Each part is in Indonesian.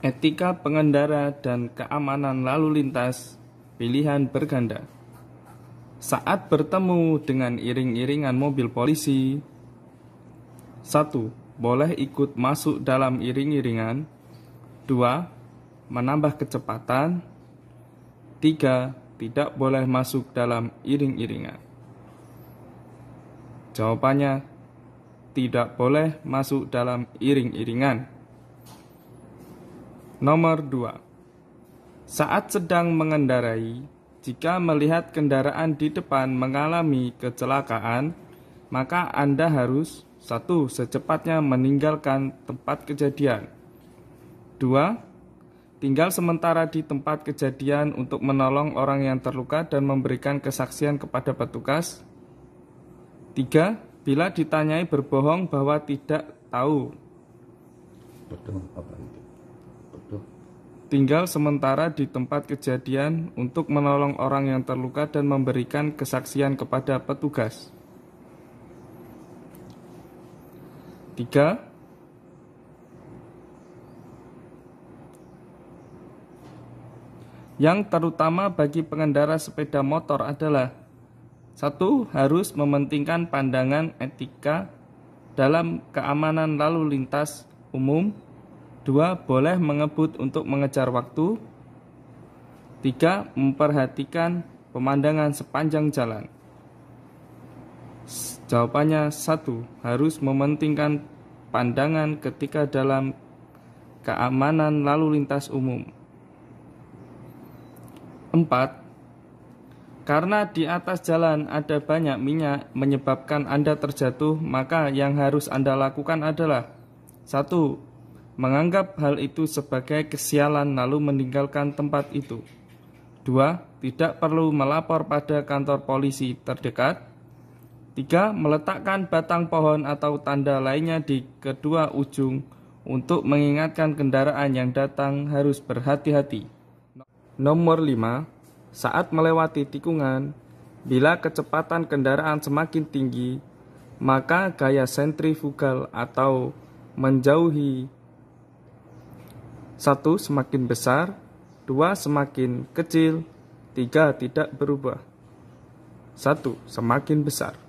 Etika pengendara dan keamanan lalu lintas, pilihan berganda. Saat bertemu dengan iring-iringan mobil polisi, 1. Boleh ikut masuk dalam iring-iringan. 2. Menambah kecepatan. 3. Tidak boleh masuk dalam iring-iringan. Jawabannya, tidak boleh masuk dalam iring-iringan. Nomor 2. Saat sedang mengendarai, jika melihat kendaraan di depan mengalami kecelakaan, maka Anda harus 1. Secepatnya meninggalkan tempat kejadian. 2. Tinggal sementara di tempat kejadian untuk menolong orang yang terluka dan memberikan kesaksian kepada petugas. 3. Bila ditanyai berbohong bahwa tidak tahu. Tinggal sementara di tempat kejadian untuk menolong orang yang terluka dan memberikan kesaksian kepada petugas. 3. Yang terutama bagi pengendara sepeda motor adalah 1. Harus mementingkan pandangan etika dalam keamanan lalu lintas umum. 2. Boleh mengebut untuk mengejar waktu. 3. Memperhatikan pemandangan sepanjang jalan. Jawabannya 1. Harus mementingkan pandangan ketika dalam keamanan lalu lintas umum. 4. Karena di atas jalan ada banyak minyak menyebabkan Anda terjatuh, maka yang harus Anda lakukan adalah 1. Menganggap hal itu sebagai kesialan lalu meninggalkan tempat itu. 2. Tidak perlu melapor pada kantor polisi terdekat. 3. Meletakkan batang pohon atau tanda lainnya di kedua ujung untuk mengingatkan kendaraan yang datang harus berhati-hati. Nomor 5. Saat melewati tikungan, bila kecepatan kendaraan semakin tinggi, maka gaya sentrifugal atau menjauhi 1. Semakin besar. 2. Semakin kecil. 3. Tidak berubah. 1. Semakin besar.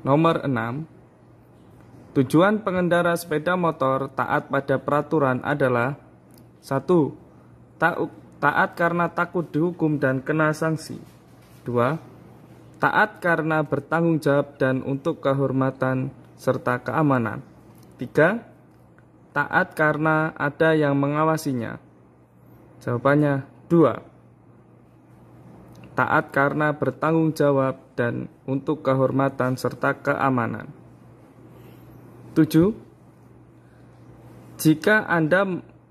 Nomor 6. Tujuan pengendara sepeda motor taat pada peraturan adalah 1. Taat karena takut dihukum dan kena sanksi. 2. Taat karena bertanggung jawab dan untuk kehormatan serta keamanan. 3. Taat karena ada yang mengawasinya. Jawabannya 2. Taat karena bertanggung jawab dan untuk kehormatan serta keamanan. 7. Jika Anda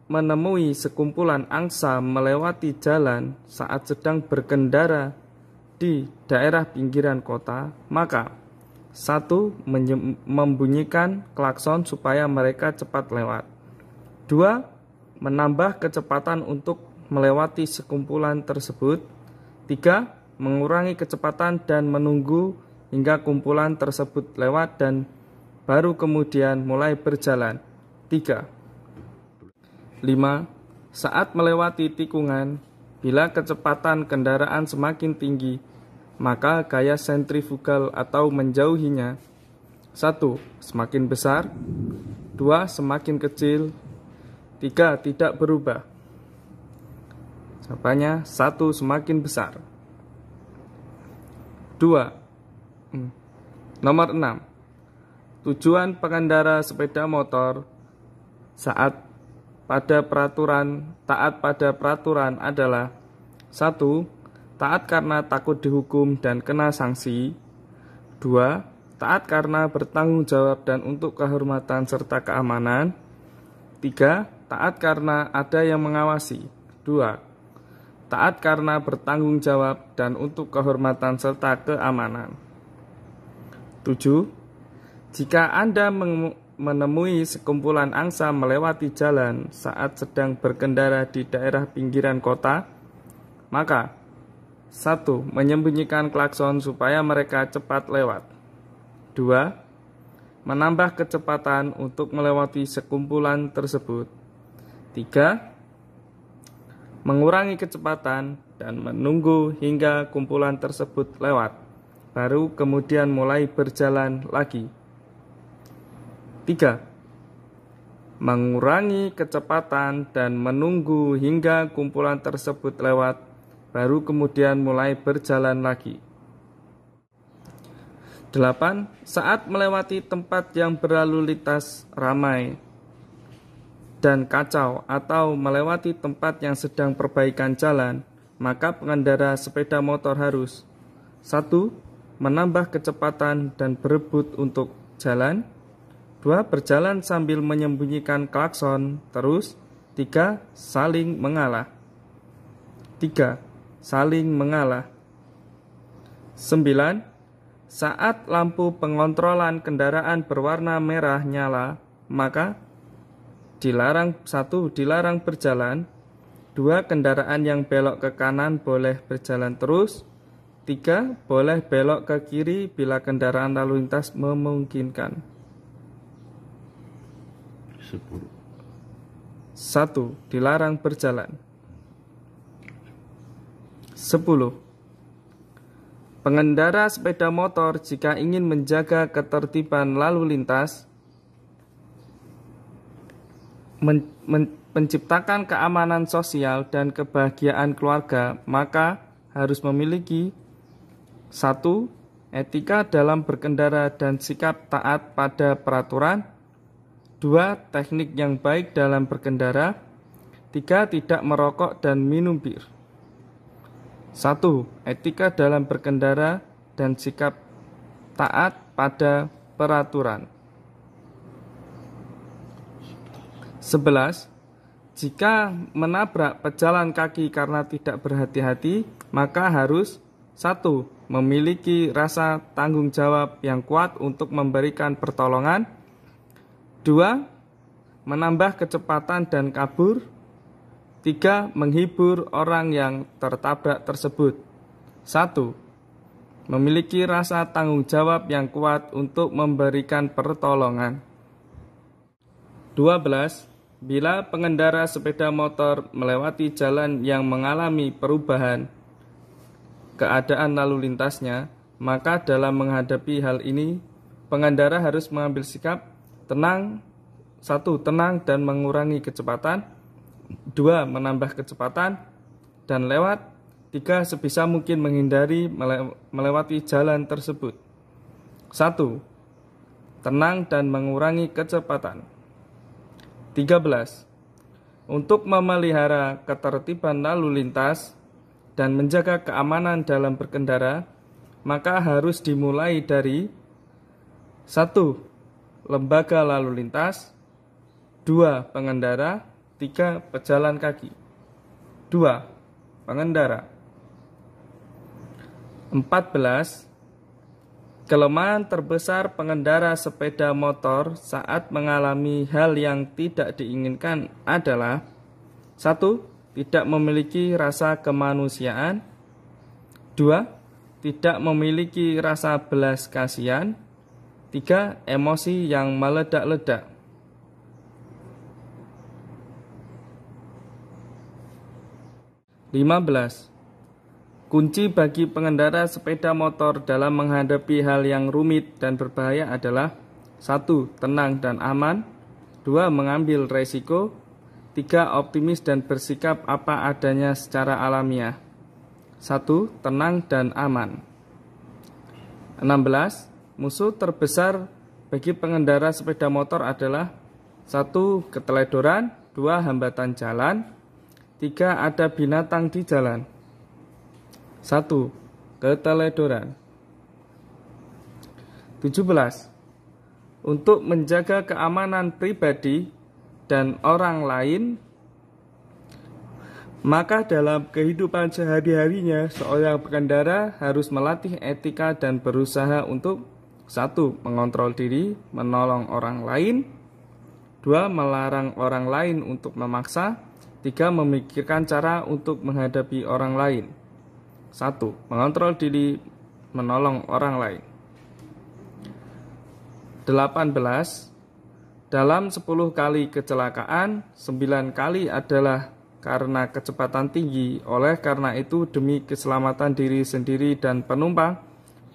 menemui sekumpulan angsa melewati jalan saat sedang berkendara di daerah pinggiran kota, maka 1. Membunyikan klakson supaya mereka cepat lewat. 2. Menambah kecepatan untuk melewati sekumpulan tersebut. 3. Mengurangi kecepatan dan menunggu hingga kumpulan tersebut lewat dan baru kemudian mulai berjalan. 3. 5. Saat melewati tikungan, bila kecepatan kendaraan semakin tinggi, maka gaya sentrifugal atau menjauhinya 1. Semakin besar. 2. Semakin kecil. 3. Tidak berubah. Jawabannya 1. Semakin besar. 2. Nomor 6. Tujuan pengendara sepeda motor taat pada peraturan adalah 1. Taat karena takut dihukum dan kena sanksi. 2. Taat karena bertanggung jawab dan untuk kehormatan serta keamanan. 3. Taat karena ada yang mengawasi. 2. Taat karena bertanggung jawab dan untuk kehormatan serta keamanan. 7. Jika Anda menemui sekumpulan angsa melewati jalan saat sedang berkendara di daerah pinggiran kota, maka 1. Menyembunyikan klakson supaya mereka cepat lewat. 2. Menambah kecepatan untuk melewati sekumpulan tersebut. 3. Mengurangi kecepatan dan menunggu hingga kumpulan tersebut lewat, baru kemudian mulai berjalan lagi. 3. Mengurangi kecepatan dan menunggu hingga kumpulan tersebut lewat, baru kemudian mulai berjalan lagi. 8. Saat melewati tempat yang berlalu lintas ramai dan kacau atau melewati tempat yang sedang perbaikan jalan, maka pengendara sepeda motor harus 1. Menambah kecepatan dan berebut untuk jalan. 2. Berjalan sambil menyembunyikan klakson terus. 3. Saling mengalah. 3. Saling mengalah. 9. Saat lampu pengontrolan kendaraan berwarna merah nyala, maka dilarang 1. Dilarang berjalan. 2. Kendaraan yang belok ke kanan boleh berjalan terus. 3. Boleh belok ke kiri bila kendaraan lalu lintas memungkinkan. 1. Dilarang berjalan. 10. Pengendara sepeda motor jika ingin menjaga ketertiban lalu lintas, menciptakan keamanan sosial dan kebahagiaan keluarga, maka harus memiliki 1. Etika dalam berkendara dan sikap taat pada peraturan. 2. Teknik yang baik dalam berkendara. 3. Tidak merokok dan minum bir. 1. Etika dalam berkendara dan sikap taat pada peraturan. 11. Jika menabrak pejalan kaki karena tidak berhati-hati, maka harus 1. Memiliki rasa tanggung jawab yang kuat untuk memberikan pertolongan. 2. Menambah kecepatan dan kabur. 3. Menghibur orang yang tertabrak tersebut. 1. Memiliki rasa tanggung jawab yang kuat untuk memberikan pertolongan. 12. Bila pengendara sepeda motor melewati jalan yang mengalami perubahan keadaan lalu lintasnya, maka dalam menghadapi hal ini, pengendara harus mengambil sikap tenang. 1. Tenang dan mengurangi kecepatan. 2. Menambah kecepatan dan lewat. 3. Sebisa mungkin menghindari melewati jalan tersebut. 1. Tenang dan mengurangi kecepatan. 13. Untuk memelihara ketertiban lalu lintas dan menjaga keamanan dalam berkendara, maka harus dimulai dari 1. Lembaga lalu lintas. 2. Pengendara. 3. Pejalan kaki. 2. Pengendara. 14. Kelemahan terbesar pengendara sepeda motor saat mengalami hal yang tidak diinginkan adalah 1. Tidak memiliki rasa kemanusiaan. 2. Tidak memiliki rasa belas kasihan. 3. Emosi yang meledak-ledak. 15. Kunci bagi pengendara sepeda motor dalam menghadapi hal yang rumit dan berbahaya adalah 1. Tenang dan aman. 2. Mengambil resiko. 3. Optimis dan bersikap apa adanya secara alamiah. 1. Tenang dan aman. 16. Musuh terbesar bagi pengendara sepeda motor adalah 1. Keteledoran. 2. Hambatan jalan. 3. Ada binatang di jalan. 1. Keteledoran. 17. Untuk menjaga keamanan pribadi dan orang lain, maka dalam kehidupan sehari-harinya seorang pengendara harus melatih etika dan berusaha untuk 1. Mengontrol diri, menolong orang lain. 2. Melarang orang lain untuk memaksa. 3. Memikirkan cara untuk menghadapi orang lain. 1. Mengontrol diri, menolong orang lain. 18. Dalam 10 kali kecelakaan, 9 kali adalah karena kecepatan tinggi. Oleh karena itu, demi keselamatan diri sendiri dan penumpang,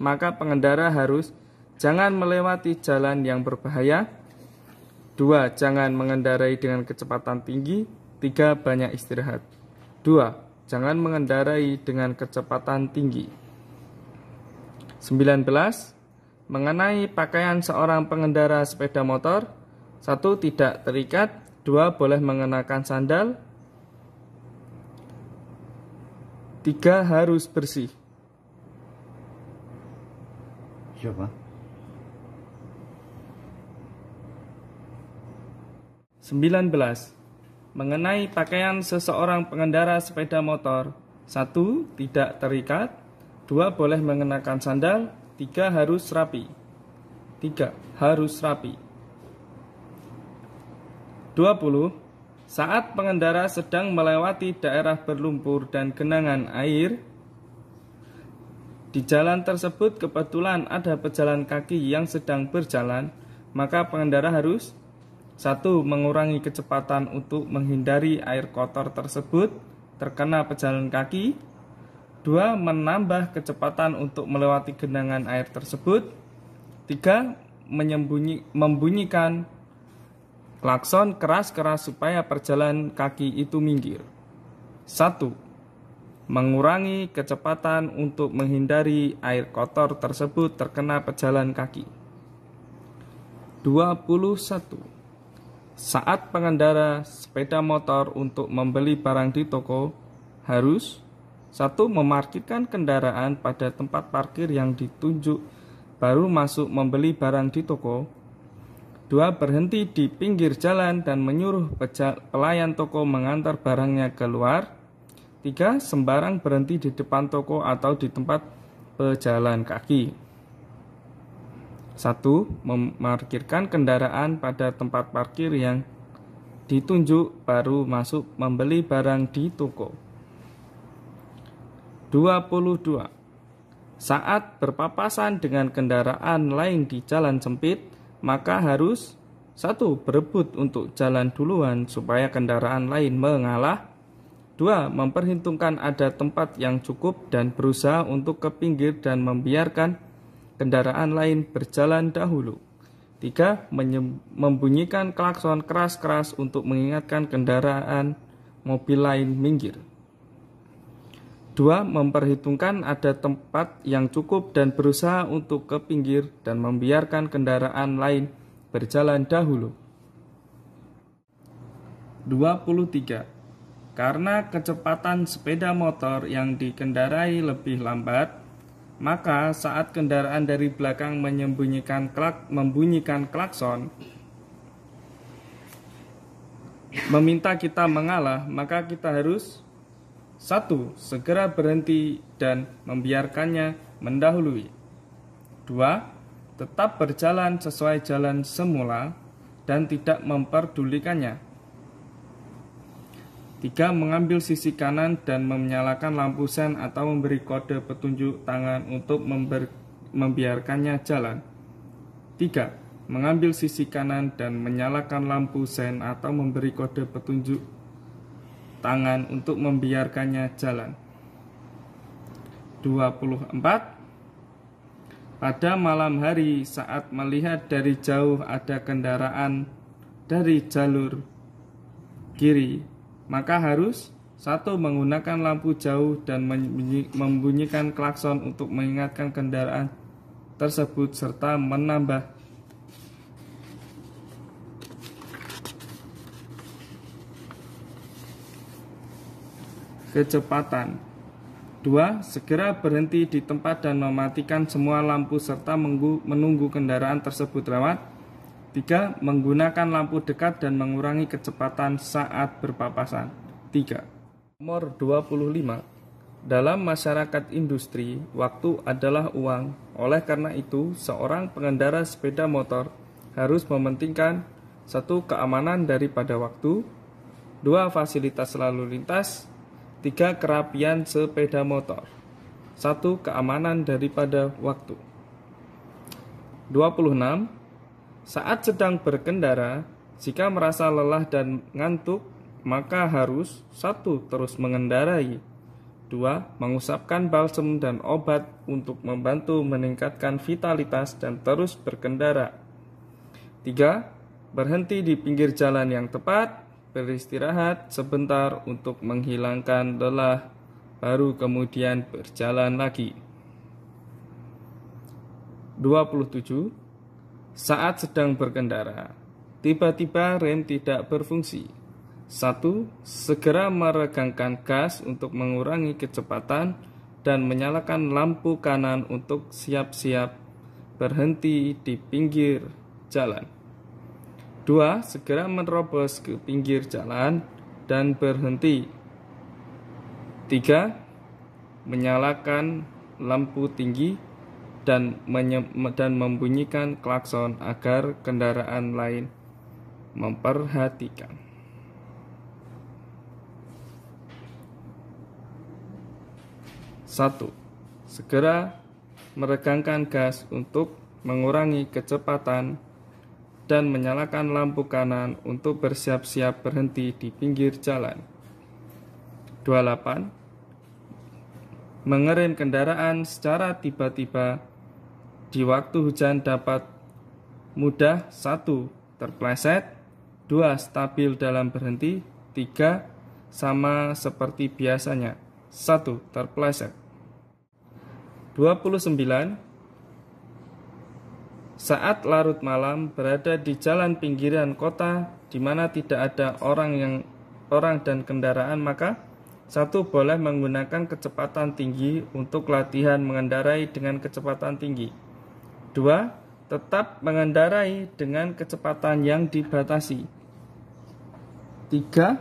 maka pengendara harus jangan melewati jalan yang berbahaya. 2. Jangan mengendarai dengan kecepatan tinggi. 3. Banyak istirahat. 2. Jangan mengendarai dengan kecepatan tinggi. 19. Mengenai pakaian seorang pengendara sepeda motor. 1. Tidak terikat. 2. Boleh mengenakan sandal. 3. Harus bersih. Siapa? 19. Mengenai pakaian seseorang pengendara sepeda motor. 1. Tidak terikat. 2. Boleh mengenakan sandal. 3. Harus rapi. 3. Harus rapi. 20. Saat pengendara sedang melewati daerah berlumpur dan genangan air, di jalan tersebut kebetulan ada pejalan kaki yang sedang berjalan, maka pengendara harus 1. Mengurangi kecepatan untuk menghindari air kotor tersebut terkena pejalan kaki. 2. Menambah kecepatan untuk melewati genangan air tersebut. 3. Membunyikan klakson keras-keras supaya pejalan kaki itu minggir. 1. Mengurangi kecepatan untuk menghindari air kotor tersebut terkena pejalan kaki. 21. Saat pengendara sepeda motor untuk membeli barang di toko, harus 1. Memarkirkan kendaraan pada tempat parkir yang ditunjuk, baru masuk membeli barang di toko. 2. Berhenti di pinggir jalan dan menyuruh pelayan toko mengantar barangnya keluar. 3. Sembarang berhenti di depan toko atau di tempat pejalan kaki. 1. Memarkirkan kendaraan pada tempat parkir yang ditunjuk, baru masuk membeli barang di toko. 22. Saat berpapasan dengan kendaraan lain di jalan sempit, maka harus 1. Berebut untuk jalan duluan supaya kendaraan lain mengalah. 2. Memperhitungkan ada tempat yang cukup dan berusaha untuk ke pinggir dan membiarkan kendaraan lain berjalan dahulu. 3. Membunyikan klakson keras-keras untuk mengingatkan kendaraan mobil lain minggir. 2. Memperhitungkan ada tempat yang cukup dan berusaha untuk ke pinggir dan membiarkan kendaraan lain berjalan dahulu. 23. Karena kecepatan sepeda motor yang dikendarai lebih lambat, maka saat kendaraan dari belakang membunyikan klakson, meminta kita mengalah, maka kita harus 1. Segera berhenti dan membiarkannya mendahului. 2. Tetap berjalan sesuai jalan semula dan tidak memperdulikannya. 3. Mengambil sisi kanan dan menyalakan lampu sen atau memberi kode petunjuk tangan untuk membiarkannya jalan. 3. Mengambil sisi kanan dan menyalakan lampu sen atau memberi kode petunjuk tangan untuk membiarkannya jalan. 24. Pada malam hari saat melihat dari jauh ada kendaraan dari jalur kiri, maka harus 1. Menggunakan lampu jauh dan membunyikan klakson untuk mengingatkan kendaraan tersebut serta menambah kecepatan. 2. Segera berhenti di tempat dan mematikan semua lampu serta menunggu kendaraan tersebut lewat. 3. Menggunakan lampu dekat dan mengurangi kecepatan saat berpapasan. 3. Nomor 25. Dalam masyarakat industri, waktu adalah uang. Oleh karena itu, seorang pengendara sepeda motor harus mementingkan 1. Keamanan daripada waktu. 2. Fasilitas lalu lintas. 3. Kerapian sepeda motor. 1. Keamanan daripada waktu. 26. Saat sedang berkendara, jika merasa lelah dan ngantuk, maka harus 1. Terus mengendarai, 2. Mengusapkan balsem dan obat untuk membantu meningkatkan vitalitas dan terus berkendara, 3. Berhenti di pinggir jalan yang tepat, beristirahat sebentar untuk menghilangkan lelah, baru kemudian berjalan lagi. 27. Saat sedang berkendara, tiba-tiba rem tidak berfungsi. 1. Segera meregangkan gas untuk mengurangi kecepatan dan menyalakan lampu kanan untuk siap-siap berhenti di pinggir jalan. 2. Segera menerobos ke pinggir jalan dan berhenti. 3. Menyalakan lampu tinggi dan membunyikan klakson agar kendaraan lain memperhatikan. 1. Segera meregangkan gas untuk mengurangi kecepatan dan menyalakan lampu kanan untuk bersiap-siap berhenti di pinggir jalan. 28. Mengerem kendaraan secara tiba-tiba di waktu hujan dapat mudah: 1. Terpleset, 2. Stabil dalam berhenti, 3. Sama seperti biasanya, 1. Terpleset. 29. Saat larut malam berada di jalan pinggiran kota di mana tidak ada orang dan kendaraan, maka 1. Boleh menggunakan kecepatan tinggi untuk latihan mengendarai dengan kecepatan tinggi. 2. Tetap mengendarai dengan kecepatan yang dibatasi. 3.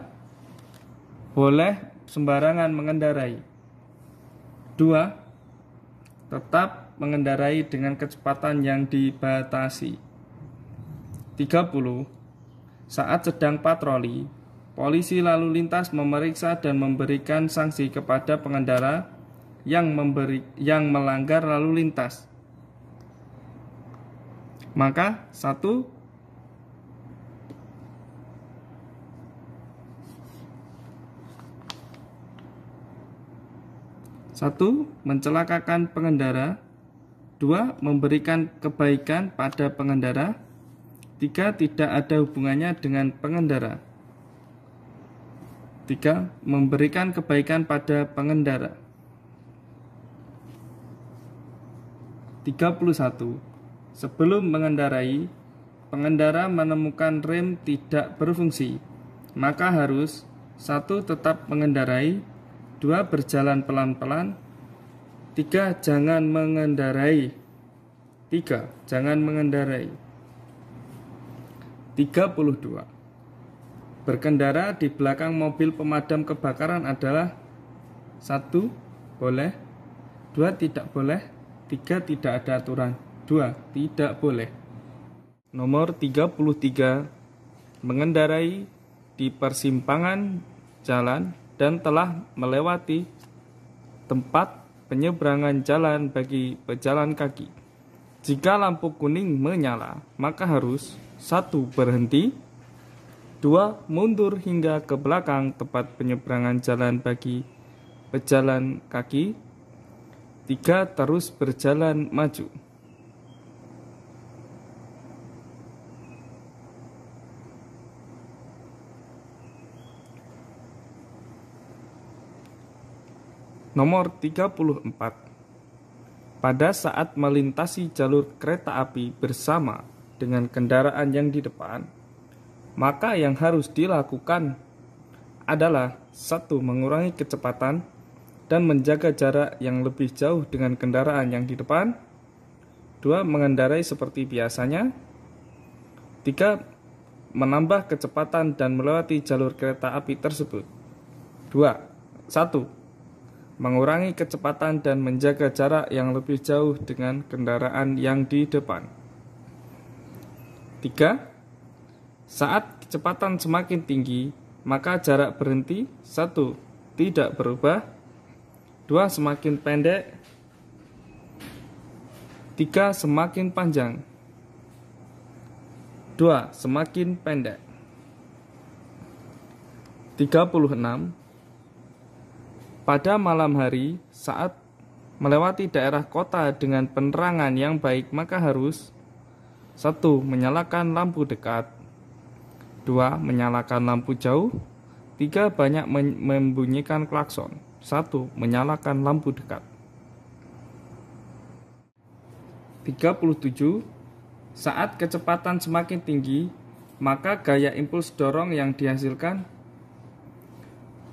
Boleh sembarangan mengendarai. 2. Tetap mengendarai dengan kecepatan yang dibatasi. 30. Saat sedang patroli, polisi lalu lintas memeriksa dan memberikan sanksi kepada pengendara yang melanggar lalu lintas. Maka 1. Mencelakakan pengendara. 2. Memberikan kebaikan pada pengendara. 3. Tidak ada hubungannya dengan pengendara. 3. Memberikan kebaikan pada pengendara. 31. Sebelum mengendarai, pengendara menemukan rem tidak berfungsi, maka harus 1. Tetap mengendarai, 2. Berjalan pelan-pelan, 3. Jangan mengendarai. 32. Berkendara di belakang mobil pemadam kebakaran adalah 1. Boleh, 2. Tidak boleh, 3. Tidak ada aturan, 2. Tidak boleh. Nomor 33. Mengendarai di persimpangan jalan dan telah melewati tempat penyeberangan jalan bagi pejalan kaki. Jika lampu kuning menyala, maka harus 1. Berhenti, 2. Mundur hingga ke belakang tempat penyeberangan jalan bagi pejalan kaki, 3. Terus berjalan maju. Nomor 34. Pada saat melintasi jalur kereta api bersama dengan kendaraan yang di depan, maka yang harus dilakukan adalah 1. Mengurangi kecepatan dan menjaga jarak yang lebih jauh dengan kendaraan yang di depan. 2. Mengendarai seperti biasanya. 3. Menambah kecepatan dan melewati jalur kereta api tersebut. 1. Mengurangi kecepatan dan menjaga jarak yang lebih jauh dengan kendaraan yang di depan. 3. Saat kecepatan semakin tinggi, maka jarak berhenti 1. Tidak berubah, 2. Semakin pendek, 3. Semakin panjang. 2. Semakin pendek. 36. Pada malam hari, saat melewati daerah kota dengan penerangan yang baik, maka harus 1. Menyalakan lampu dekat, 2. Menyalakan lampu jauh, 3. Banyak membunyikan klakson, 1. Menyalakan lampu dekat. 37. Saat kecepatan semakin tinggi, maka gaya impuls dorong yang dihasilkan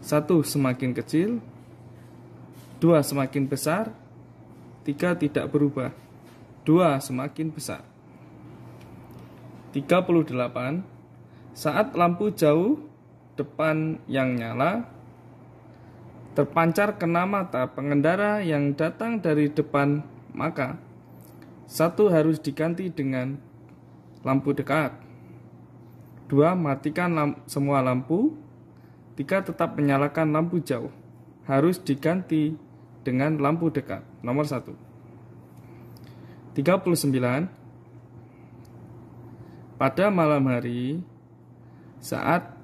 1. Semakin kecil, 2. Semakin besar, 3. Tidak berubah, 2. Semakin besar. 38. Saat lampu jauh depan yang nyala terpancar kena mata pengendara yang datang dari depan, maka 1. Harus diganti dengan lampu dekat, 2. Matikan semua lampu, 3. Tetap menyalakan lampu jauh. Harus diganti dengan lampu dekat. Nomor 1. 39. Pada malam hari, saat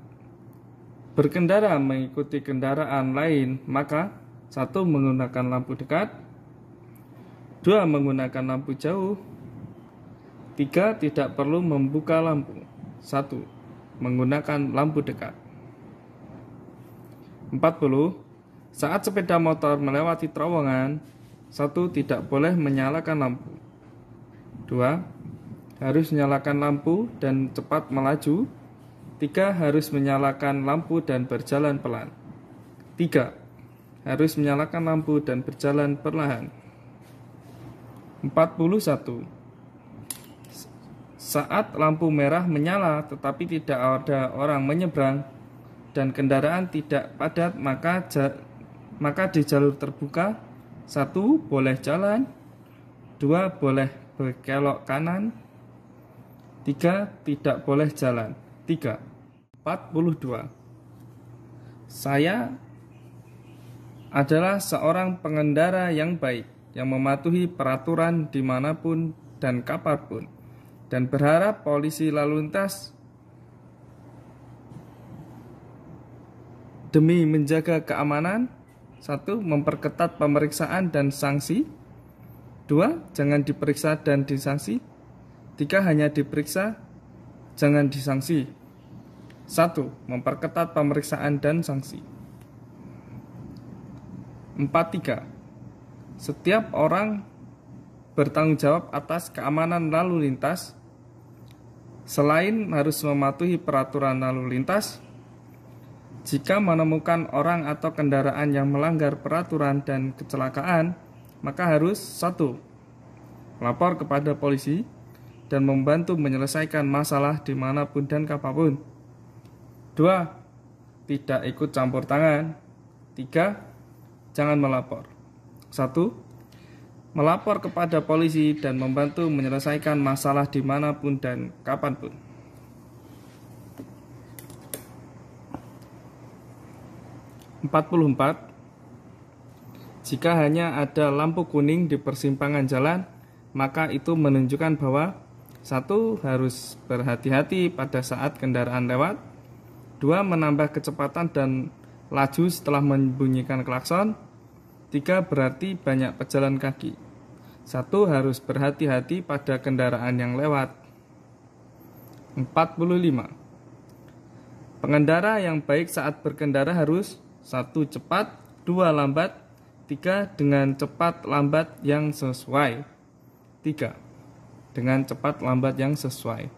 berkendara mengikuti kendaraan lain, maka 1. Menggunakan lampu dekat, 2. Menggunakan lampu jauh, 3. Tidak perlu membuka lampu, 1. Menggunakan lampu dekat. 40. Saat sepeda motor melewati terowongan, 1. Tidak boleh menyalakan lampu, 2. Harus menyalakan lampu dan cepat melaju, 3. Harus menyalakan lampu dan berjalan pelan, 3. Harus menyalakan lampu dan berjalan perlahan. 41. Saat lampu merah menyala tetapi tidak ada orang menyeberang dan kendaraan tidak padat, maka di jalur terbuka 1. Boleh jalan, 2. Boleh berkelok kanan, 3. Tidak boleh jalan. 42. Saya adalah seorang pengendara yang baik, yang mematuhi peraturan dimanapun dan kapanpun, dan berharap polisi lalu lintas demi menjaga keamanan 1. Memperketat pemeriksaan dan sanksi, 2. Jangan diperiksa dan disanksi, 3. Hanya diperiksa, jangan disanksi. 1. Memperketat pemeriksaan dan sanksi. 43. Setiap orang bertanggung jawab atas keamanan lalu lintas. Selain harus mematuhi peraturan lalu lintas, jika menemukan orang atau kendaraan yang melanggar peraturan dan kecelakaan, maka harus 1. Lapor kepada polisi dan membantu menyelesaikan masalah dimanapun dan kapanpun, 2. Tidak ikut campur tangan, 3. Jangan melapor. 1. Melapor kepada polisi dan membantu menyelesaikan masalah dimanapun dan kapanpun. 44. Jika hanya ada lampu kuning di persimpangan jalan, maka itu menunjukkan bahwa 1. Harus berhati-hati pada saat kendaraan lewat, 2. Menambah kecepatan dan laju setelah membunyikan klakson, 3. Berarti banyak pejalan kaki, 1. Harus berhati-hati pada kendaraan yang lewat. 45. Pengendara yang baik saat berkendara harus 1. Cepat, 2. Lambat, 3. Dengan cepat lambat yang sesuai. 3. Dengan cepat lambat yang sesuai.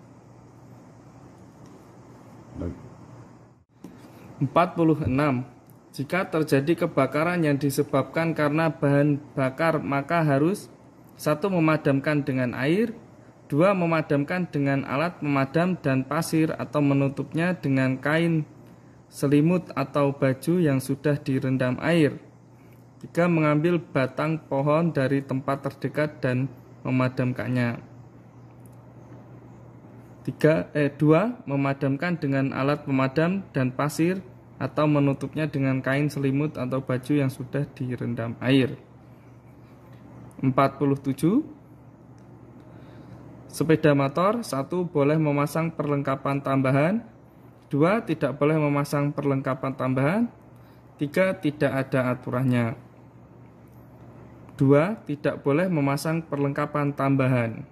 46. Jika terjadi kebakaran yang disebabkan karena bahan bakar, maka harus 1. Memadamkan dengan air, 2. Memadamkan dengan alat pemadam dan pasir atau menutupnya dengan kain, selimut atau baju yang sudah direndam air, 3. Mengambil batang pohon dari tempat terdekat dan memadamkannya. 2. Memadamkan dengan alat pemadam dan pasir atau menutupnya dengan kain, selimut atau baju yang sudah direndam air. 47. Sepeda motor, 1. Boleh memasang perlengkapan tambahan. 2. Tidak boleh memasang perlengkapan tambahan. 3. Tidak ada aturannya. 2. Tidak boleh memasang perlengkapan tambahan.